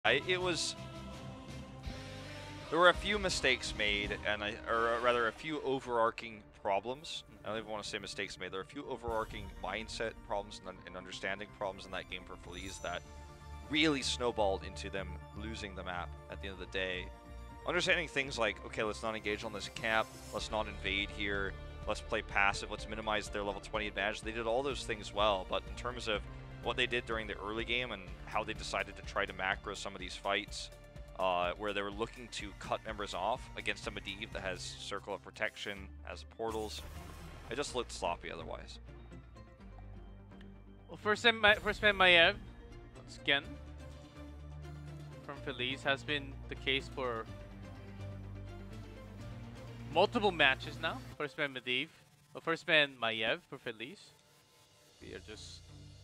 It was. There were a few mistakes made, or rather, a few overarching problems. I don't even want to say mistakes made. There are a few overarching mindset problems and understanding problems in that game for Feliz that really snowballed into them losing the map at the end of the day. Understanding things like, okay, let's not engage on this camp, let's not invade here, let's play passive, let's minimize their level 20 advantage. They did all those things well, but in terms of what they did during the early game and how they decided to try to macro some of these fights, where they were looking to cut members off against a Medivh that has Circle of Protection, has portals, it just looked sloppy otherwise. Well, first man Maiev, once again, from Feliz, has been the case for multiple matches now. First man Medivh, first man Maiev for Feliz. We are just,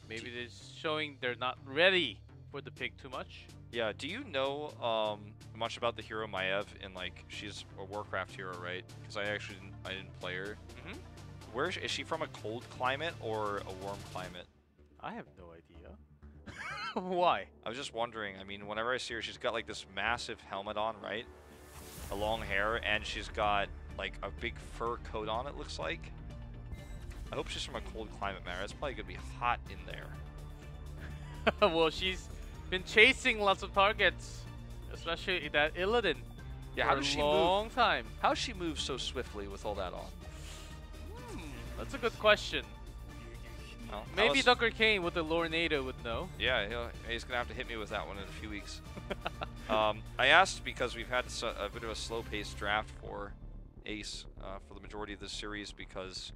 maybe they're showing they're not ready for the pick too much. Yeah, do you know much about the hero Maiev? In like, she's a Warcraft hero, right? Because I didn't play her. Mm-hmm. Where is she from? A cold climate or a warm climate? I have no idea. Why? I was just wondering. I mean, whenever I see her, she's got like this massive helmet on, right? A long hair, and she's got like a big fur coat on. It looks like. I hope she's from a cold climate, man. It's probably gonna be hot in there. Well, she's been chasing lots of targets, especially that Illidan. Yeah, for how does she move? Long time. How does she move so swiftly with all that on? That's a good question. Well, Maybe Dr. Kane with the Lornado would know. Yeah, he's gonna have to hit me with that one in a few weeks. I asked because we've had a bit of a slow-paced draft for Ace for the majority of this series, because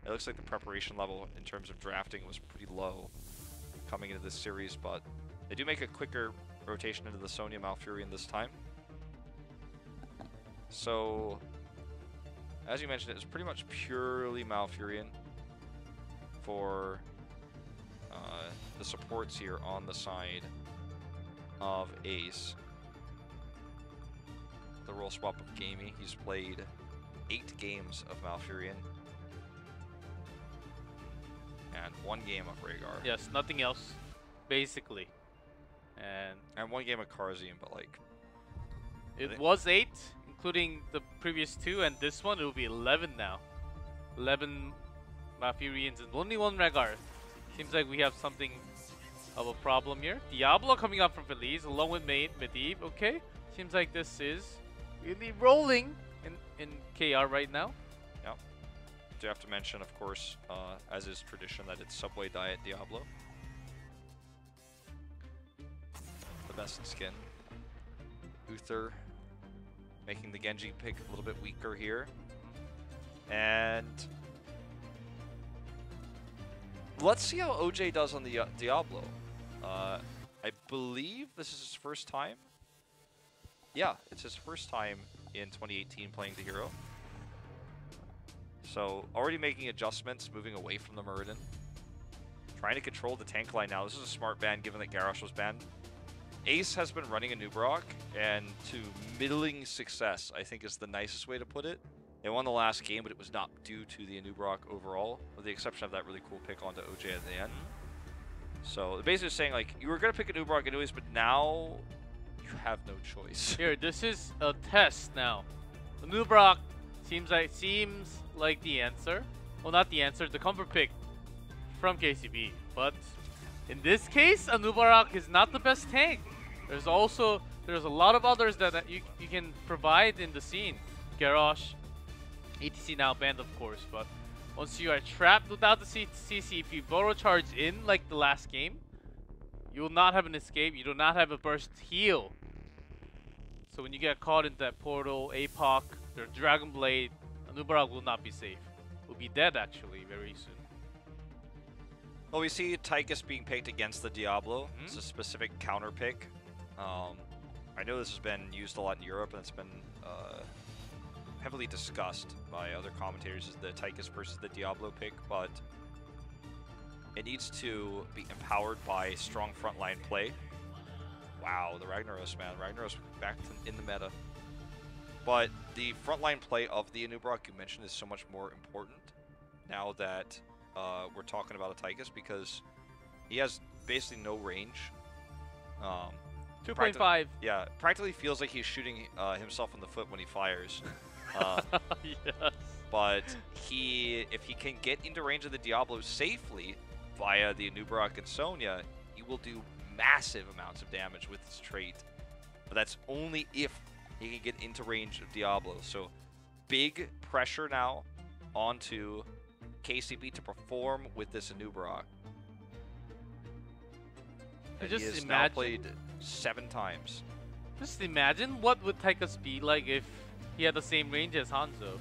it looks like the preparation level in terms of drafting was pretty low coming into this series, but they do make a quicker rotation into the Sonya Malfurion this time. So, as you mentioned, it was pretty much purely Malfurion for the supports here on the side of Ace. The role swap of Gamey. He's played 8 games of Malfurion and 1 game of Rhaegar. Yes, nothing else, basically. And 1 game of Karzian, but like... it was 8, including the previous 2, and this one it will be 11 now. 11 Malfurions and only 1 Rhaegar. Seems like we have something of a problem here. Diablo coming up from Feliz along with Medivh. Okay, seems like this is really rolling in KR right now. Yep. Do have to mention, of course, as is tradition, that it's Subway Diet Diablo. The best skin. Uther making the Genji pick a little bit weaker here. And let's see how OJ does on the Diablo. I believe this is his first time. Yeah, it's his first time in 2018 playing the hero. So already making adjustments, moving away from the Muradin. Trying to control the tank line now. This is a smart ban given that Garrosh was banned. Ace has been running a Nubarok, and to middling success, I think is the nicest way to put it. They won the last game, but it was not due to the Nubarok overall, with the exception of that really cool pick onto OJ at the end. So basically saying, like, you were going to pick a Nubarok anyways, but now you have no choice. Here, this is a test now. The Nubarok seems like the answer. Well, not the answer, the comfort pick from KCB. But in this case, a Nubarok is not the best tank. There's a lot of others that you can provide in the scene. Garrosh, ATC now banned, of course, but once you are trapped without the CC, if you borrow charge in like the last game, you will not have an escape. You do not have a burst heal. So when you get caught in that portal, APOC, their Dragon Blade, Nubarok will not be safe. Will be dead actually very soon. Well, we see Tychus being picked against the Diablo. It's a specific counter pick. I know this has been used a lot in Europe, and it's been heavily discussed by other commentators as the Tychus versus the Diablo pick, but it needs to be empowered by strong frontline play. Wow, the Ragnaros, man. Ragnaros back in the meta. But the frontline play of the Nubarok you mentioned is so much more important now that we're talking about a Tychus, because he has basically no range. 2.5. Yeah, practically feels like he's shooting himself in the foot when he fires. Yes. But if he can get into range of the Diablo safely via the Anub'arak and Sonya, he will do massive amounts of damage with his trait. But that's only if he can get into range of Diablo. So big pressure now onto KCB to perform with this Anub'arak. And Just he has imagine, now played 7 times. Just imagine what would Tychus be like if he had the same range as Hanzo.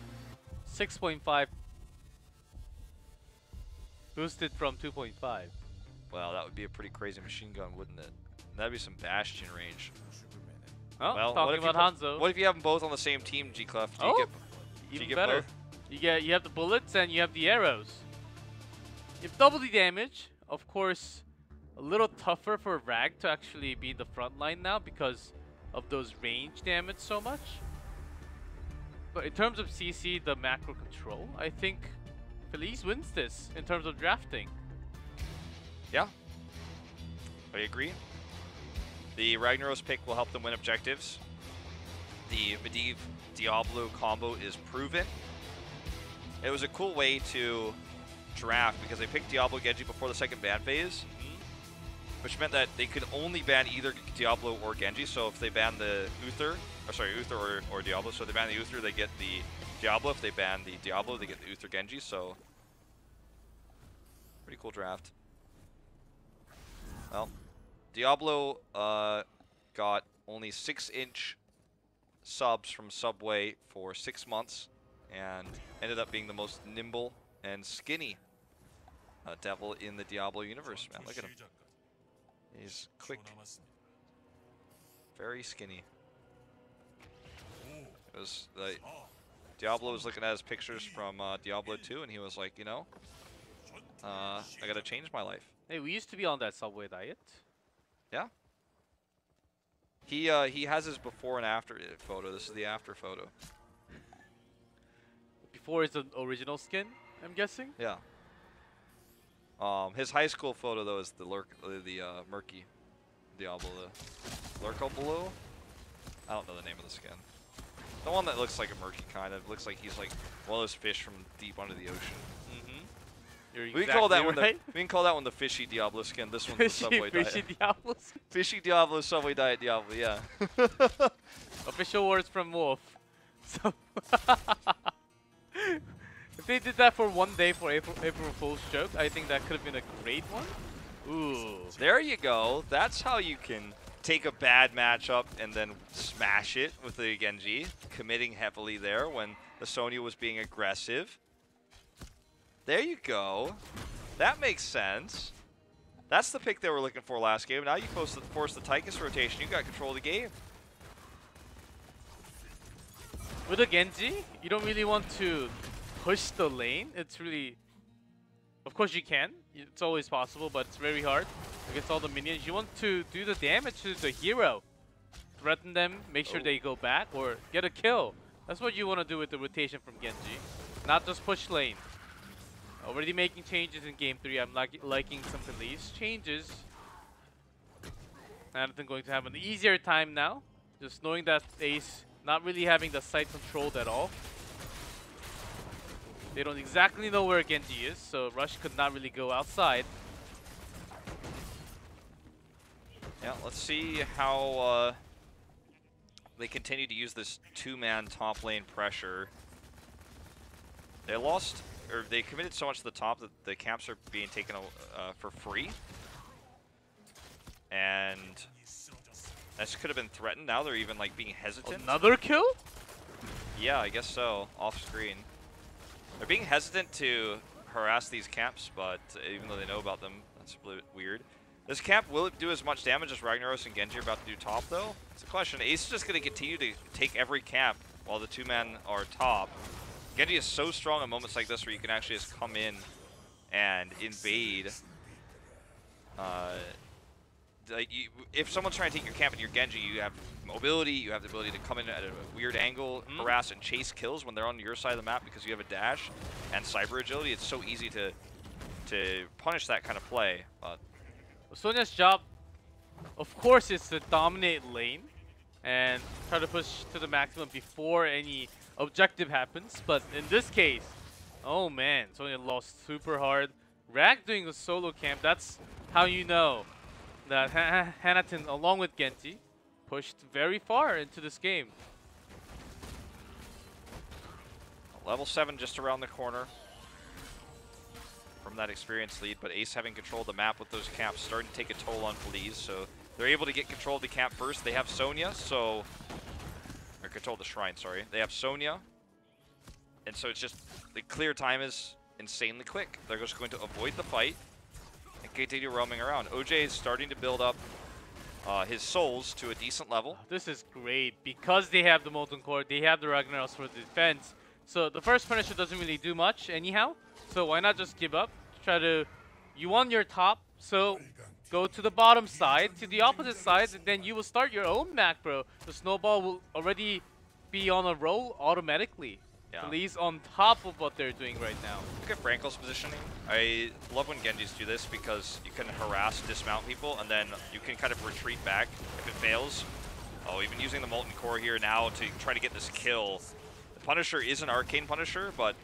6.5 boosted from 2.5. Well, that would be a pretty crazy machine gun, wouldn't it? That'd be some Bastion range. Oh, Well, talking about Hanzo. What if you have them both on the same team, G-Clef? Even better. You have the bullets and you have the arrows. You have double the damage. Of course, a little tougher for Rag to actually be in the front line now because of those range damage so much. But in terms of CC, the macro control, I think Feliz wins this in terms of drafting. Yeah, I agree. The Ragnaros pick will help them win objectives. The Medivh Diablo combo is proven. It was a cool way to draft because they picked Diablo Genji before the second ban phase, which meant that they could only ban either Diablo or Genji. So if they ban the Uther, or Diablo, so if they ban the Uther, they get the Diablo. If they ban the Diablo, they get the Uther Genji. So pretty cool draft. Well, Diablo got only 6-inch subs from Subway for 6 months and ended up being the most nimble and skinny devil in the Diablo universe, man. Look at him. He's quick. Very skinny. It was like Diablo was looking at his pictures from Diablo 2 and he was like, you know, I gotta change my life. Hey, we used to be on that Subway diet. Yeah. He has his before and after photo. This is the after photo. Before is the original skin, I'm guessing. Yeah. His high school photo though is the murky Diablo, the Lurko Blue. I don't know the name of the skin. The one that looks like a murky kind of looks like he's like one of those fish from deep under the ocean. You're we can call that right. we can call that one the fishy Diablo skin. This one's the Subway fishy diet. Diablo skin. Fishy Diablo Subway diet Diablo. Yeah. Official words from Wolf. So if they did that for one day for April Fool's joke, I think that could have been a great one. Ooh. There you go. That's how you can take a bad matchup and then smash it with the Genji, committing heavily there when the Sonya was being aggressive. There you go. That makes sense. That's the pick they were looking for last game. Now you force the Tychus rotation. You got control of the game. With a Genji, you don't really want to push the lane. It's really... Of course you can. It's always possible, but it's very hard against all the minions. You want to do the damage to the hero. Threaten them, make sure they go back, or get a kill. That's what you want to do with the rotation from Genji. Not just push lane. Already making changes in Game 3. I'm liking some Feliz changes. Nathan going to have an easier time now. Just knowing that Ace not really having the site controlled at all. They don't exactly know where Genji is, so Rush could not really go outside. Yeah, let's see how they continue to use this 2-man top lane pressure. They lost, or they committed so much to the top that the camps are being taken for free. And this could have been threatened. Now they're even like being hesitant. Another kill? Yeah, I guess so. Off screen. They're being hesitant to harass these camps, but even though they know about them, that's a bit weird. This camp, will it do as much damage as Ragnaros and Genji are about to do top, though? It's a question. Ace is just going to continue to take every camp while the 2-men are top. Genji is so strong at moments like this where you can actually just come in and invade. If someone's trying to take your camp and you're Genji, you have mobility, you have the ability to come in at a weird angle, harass and chase kills when they're on your side of the map because you have a dash and cyber agility. It's so easy to punish that kind of play. But Sonya's job of course, is to dominate lane and try to push to the maximum before any objective happens. But in this case, oh man, Sonya lost super hard. Rag doing a solo camp, that's how you know that Hanaton, along with Genji, pushed very far into this game. Level 7 just around the corner from that experience lead, but Ace having control of the map with those camps starting to take a toll on Feliz, so they're able to get control of the camp first. They have Sonya, so... or control of the shrine, sorry. They have Sonya, and so it's just... the clear time is insanely quick. They're just going to avoid the fight and continue roaming around. OJ is starting to build up his souls to a decent level. This is great because they have the Molten Core, they have the Ragnaros for the defense. So the first Punisher doesn't really do much anyhow. So why not just give up? Try to... you won your top, so go to the bottom side, to the opposite side, and then you will start your own macro. The snowball will already be on a roll automatically. Yeah. Feliz on top of what they're doing right now. Look at Frankel's positioning. I love when Genjis do this because you can harass, dismount people, and then you can kind of retreat back if it fails. Oh, even using the Molten Core here now to try to get this kill. The Punisher is an Arcane Punisher, but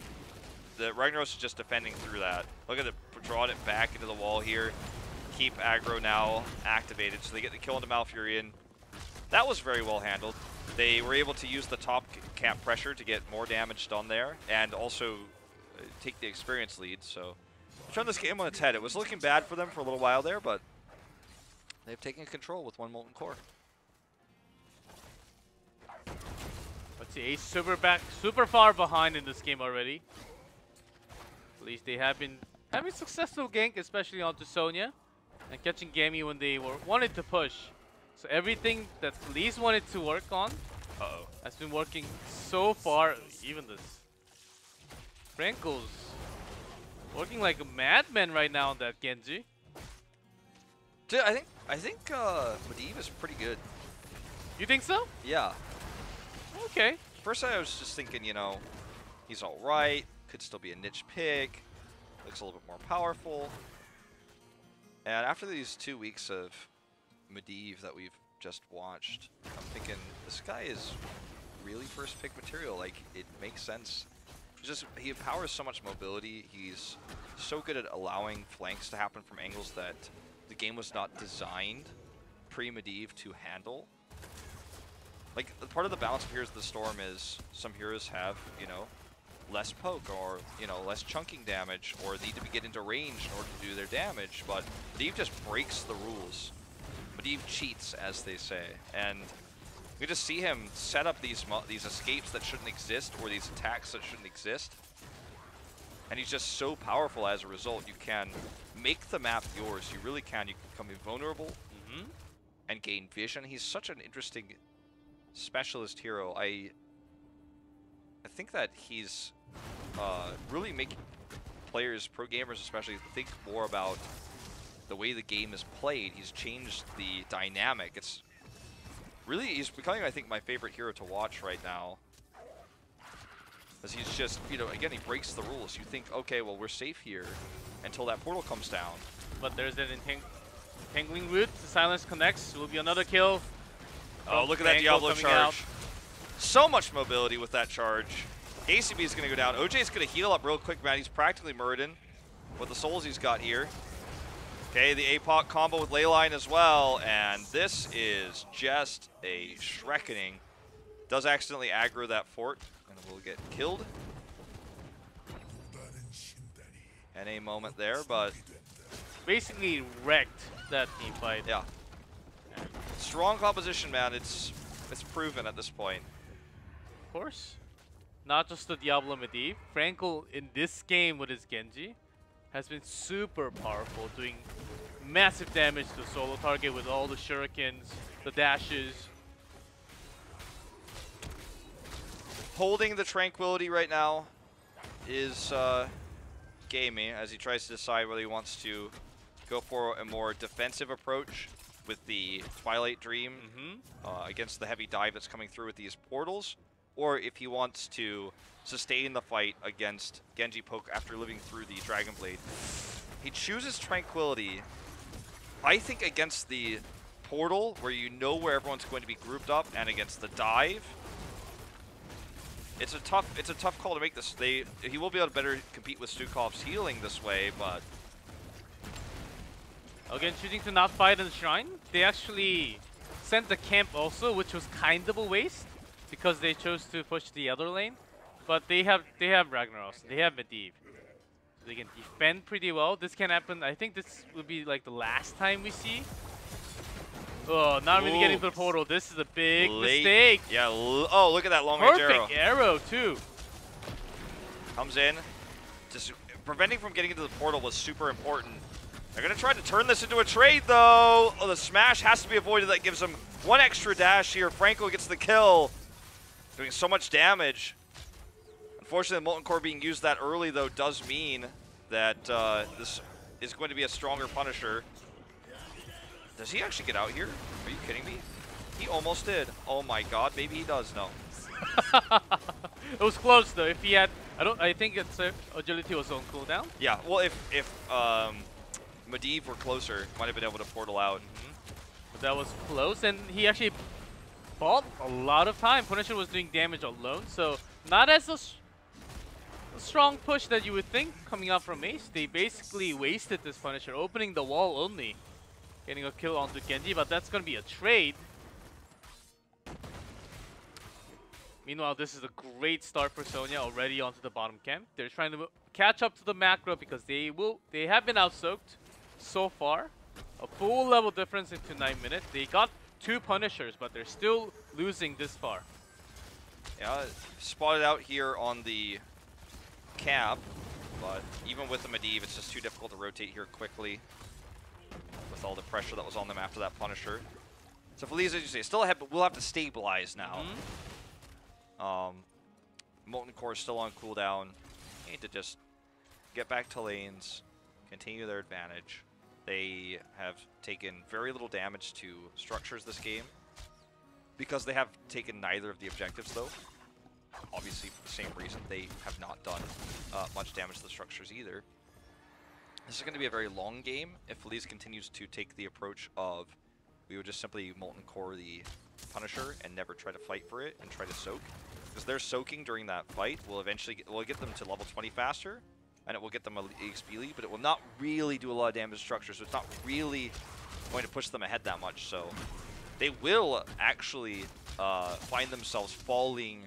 the Ragnaros is just defending through that. Look at it, drawing it back into the wall here. Keep aggro now activated, so they get the kill into Malfurion. That was very well handled. They were able to use the top camp pressure to get more damage done there, and also take the experience lead. So, turn this game on its head. It was looking bad for them for a little while there, but they've taken control with one Molten Core. Let's see, Ace super far behind in this game already. At least they have been having successful gank, especially onto Sonya, and catching Gammy when they wanted to push. So everything that Feliz wanted to work on has been working so far. Even this Frankel's working like a madman right now on that Genji. Dude, I think Medivh is pretty good. You think so? Yeah. Okay. First I was just thinking, you know, he's all right. Could still be a niche pick. Looks a little bit more powerful. And after these 2 weeks of Medivh that we've just watched, I'm thinking this guy is really first pick material. Like, it makes sense. Just he empowers so much mobility. He's so good at allowing flanks to happen from angles that the game was not designed pre-Medivh to handle. Like, part of the balance of Heroes of the Storm is some heroes have, you know, less poke or, you know, less chunking damage or need to get into range in order to do their damage, but Medivh just breaks the rules. Medivh cheats, as they say, and we just see him set up these escapes that shouldn't exist or these attacks that shouldn't exist, and he's just so powerful as a result. You can make the map yours. You really can. You can become invulnerable and gain vision. He's such an interesting specialist hero. I think that he's really making players, pro gamers especially, think more about the way the game is played. He's changed the dynamic. It's really, he's becoming, I think, my favorite hero to watch right now. As he's just, you know, again, he breaks the rules. You think, okay, well, we're safe here until that portal comes down. But there's an entangling route. The silence connects. Will be another kill. Oh, look at that Diablo charge. So much mobility with that charge. ACB is going to go down. OJ's going to heal up real quick, man. He's practically Muradin with the souls he's got here. Okay, the APOC combo with Leyline as well, and this is just a Shrekkening. Does accidentally aggro that fort, and will get killed. NA moment there, but basically wrecked that team fight. Yeah. Strong composition, man. It's proven at this point. Of course. Not just the Diablo Medivh. Frankel in this game with his Genji has been super powerful, doing massive damage to the solo target with all the shurikens, the dashes. Holding the tranquility right now is Gamey as he tries to decide whether he wants to go for a more defensive approach with the Twilight Dream against the heavy dive that's coming through with these portals, or if he wants to sustain the fight against Genji Poke after living through the Dragon Blade. He chooses Tranquility, I think, against the portal, where you know where everyone's going to be grouped up, and against the dive, it's a tough call to make this. He will be able to better compete with Stukov's healing this way, but again, choosing to not fight in the shrine. They actually sent the camp also, which was kind of a waste because they chose to push the other lane. But they have Ragnaros, they have Medivh. So they can defend pretty well. This can happen. I think this will be like the last time we see. Oh, not really getting to the portal. This is a big mistake. Yeah. Oh, look at that long-range arrow. Perfect arrow too. Comes in. Just preventing from getting into the portal was super important. They're going to try to turn this into a trade, though. Oh, the smash has to be avoided. That gives him one extra dash here. Franco gets the kill. Doing so much damage. Unfortunately, the Molten Core being used that early, though, does mean that this is going to be a stronger Punisher. Does he actually get out here? Are you kidding me? He almost did. Oh my god, maybe he does. No. It was close, though. If he had... I think it's agility was on cooldown. Yeah, well, if Medivh were closer, might have been able to portal out. But that was close, and he actually bought a lot of time. Punisher was doing damage alone, so not as a strong push that you would think coming out from Ace. They basically wasted this Punisher, opening the wall only. Getting a kill onto Genji, but that's going to be a trade. Meanwhile, this is a great start for Sonya already onto the bottom camp. They're trying to catch up to the macro because they have been out-soaked so far. A full level difference into 9 minutes. They got 2 Punishers, but they're still losing this far. Yeah, spotted out here on the cap, but even with the Medivh, it's just too difficult to rotate here quickly with all the pressure that was on them after that Punisher. So Feliz, as you say, still ahead, but we'll have to stabilize now. Molten Core is still on cooldown. Need to just get back to lanes, continue their advantage. They have taken very little damage to structures this game because they have taken neither of the objectives, though. Obviously, for the same reason, they have not done much damage to the structures either. This is going to be a very long game if Feliz continues to take the approach of we would just simply Molten Core the Punisher and never try to fight for it and try to soak. Because their soaking during that fight will eventually get them to level 20 faster, and it will get them an EXP lead, but it will not really do a lot of damage to structures, so it's not really going to push them ahead that much. So they will actually find themselves falling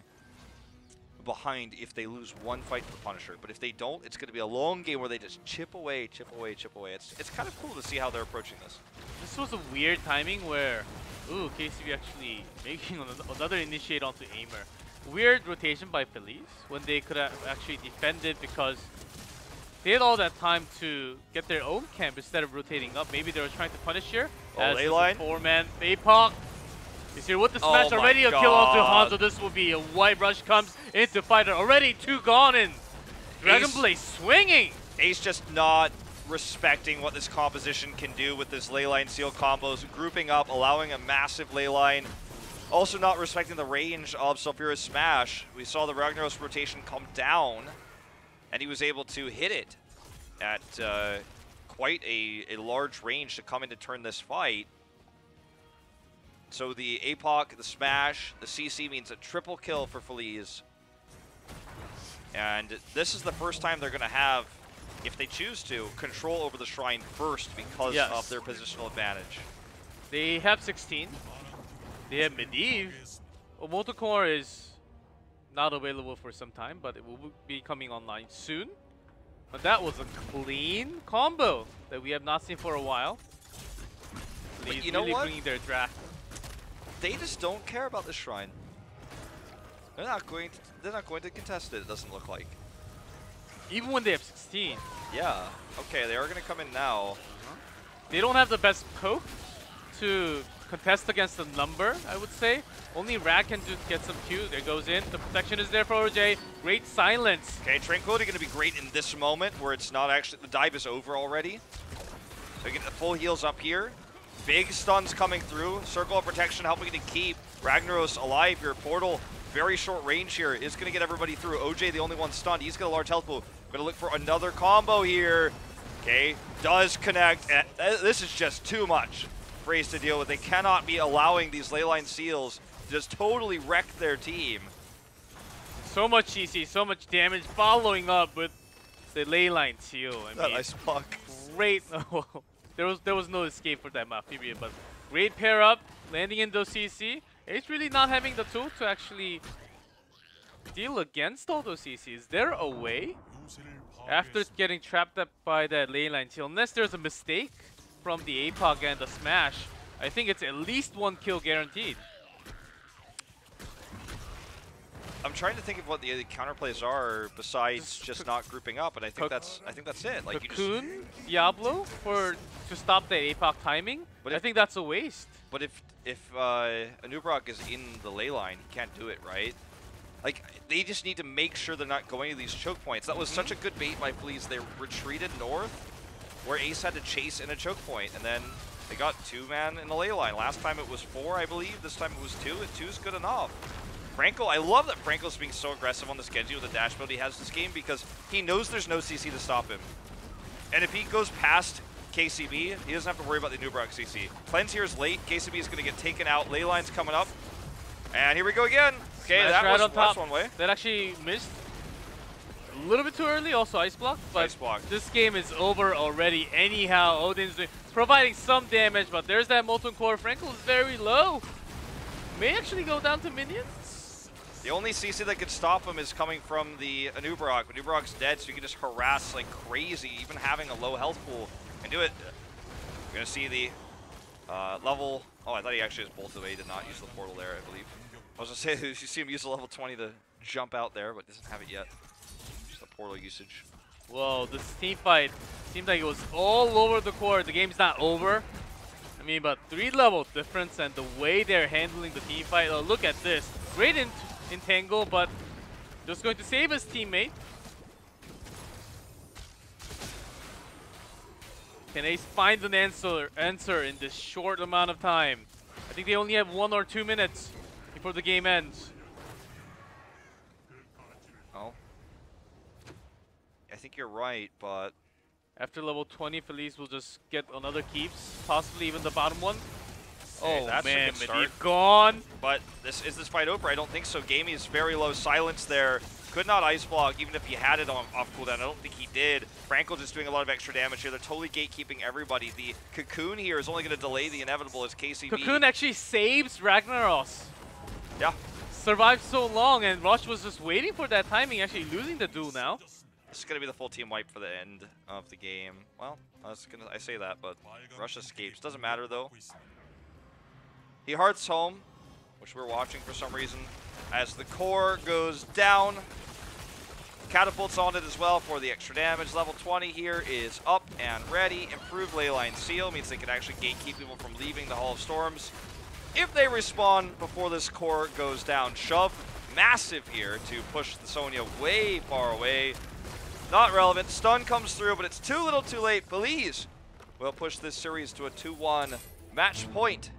behind if they lose one fight to the Punisher. But if they don't, it's going to be a long game where they just chip away, chip away, chip away. It's kind of cool to see how they're approaching this. This was a weird timing where, ooh, KCB actually making another initiate onto Aimer. Weird rotation by Feliz when they could have actually defended because they had all that time to get their own camp instead of rotating up. Maybe they were trying to punish here. Oh, A-line. 4-man APOC is here with the smash. Already a kill onto Hanzo. This will be a white rush comes into fighter. Already 2 gone in. Dragon Blade swinging. Ace just not respecting what this composition can do with this leyline seal combos, grouping up, allowing a massive leyline. Also not respecting the range of Sulfura's smash. We saw the Ragnaros rotation come down, and he was able to hit it at quite a large range to come in to turn this fight. So the APOC, the smash, the CC means a triple kill for Feliz. And this is the first time they're going to have, if they choose to, control over the shrine first because of their positional advantage. They have 16. They have Medivh. Molten Core is not available for some time, but it will be coming online soon. But that was a clean combo that we have not seen for a while. But you know really what? Bringing their draft. They just don't care about the shrine. They're not going to contest it. It doesn't look like. Even when they have 16. Yeah. Okay, they are going to come in now. They don't have the best poke to contest against the number, I would say. Only Rag can get some Q. There goes in. The protection is there for OJ. Great silence. Okay, Tranquility going to be great in this moment where it's not actually, the dive is over already. So get the full heals up here. Big stuns coming through. Circle of protection helping to keep Ragnaros alive here. Portal, very short range here, is going to get everybody through. OJ, the only one stunned. He's got a large health pool. Going to look for another combo here. Okay, does connect. This is just too much. Brace to deal with. They cannot be allowing these leyline seals to just totally wreck their team. So much CC, so much damage, following up with the leyline seal. I That mean, ice block. great. there was no escape for that Amphibia, but great pair up, landing in those CC. Ace really not having the tool to actually deal against all those CC. Is there a way? After getting trapped up by that leyline seal, unless there's a mistake from the APOC and the smash, I think it's at least 1 kill guaranteed. I'm trying to think of what the counterplays are besides just not grouping up, and I think that's it. Like Cocoon, Diablo to stop the APOC timing. But I think that's a waste. But if Anubrok is in the ley line, he can't do it, right? Like, they just need to make sure they're not going to these choke points. That was such a good bait by Feliz. They retreated north, where Ace had to chase in a choke point, and then they got 2-man in the ley line. Last time it was 4, I believe. This time it was 2, and 2's good enough. Franco, I love that Franco's being so aggressive on this Genji with the dash build he has this game because he knows there's no CC to stop him. And if he goes past KCB, he doesn't have to worry about the Anubrok CC. Cleanse here is late. KCB is going to get taken out. Ley line's coming up. And here we go again. Okay, Smash that right was on top. one way. That actually missed a little bit too early. Also ice block. But ice block. This game is over already. Anyhow, Odin's providing some damage, but there's that Molten Core. Franco is very low. May actually go down to minions. The only CC that could stop him is coming from the Anubrok. Anubrok's dead, so you can just harass like crazy, even having a low health pool, and do it. We're going to see the level... Oh, I thought he actually just bolted away. He did not use the portal there, I believe. I was going to say, you see him use the level 20 to jump out there, but doesn't have it yet. Just the portal usage. Whoa, this team fight seems like it was all over the court. The game's not over. I mean, but 3-level difference and the way they're handling the team fight. Oh, look at this. Great entangle, but just going to save his teammate. Can Ace find an answer in this short amount of time? I think they only have 1 or 2 minutes before the game ends. Oh. I think you're right, but... After level 20, Feliz will just get another keeps, possibly even the bottom one. Oh that's man, a good start. Medivh gone. But is this fight over? I don't think so. Gamey is very low. Silence there. Could not ice block even if he had it off cooldown. I don't think he did. Franco just doing a lot of extra damage here. They're totally gatekeeping everybody. The Cocoon here is only going to delay the inevitable as KCB. Cocoon actually saves Ragnaros. Yeah. Survived so long, and Rush was just waiting for that timing, actually losing the duel now. This is going to be the full team wipe for the end of the game. Well, I say that, but Rush escapes. Doesn't matter, though. He hearts home, which we're watching for some reason, as the core goes down. Catapults on it as well for the extra damage. Level 20 here is up and ready. Improved Leyline Seal means they can actually gatekeep people from leaving the Hall of Storms if they respawn before this core goes down. Shove massive here to push the Sonya way far away. Not relevant. Stun comes through, but it's too little too late. Feliz will push this series to a 2-1 match point.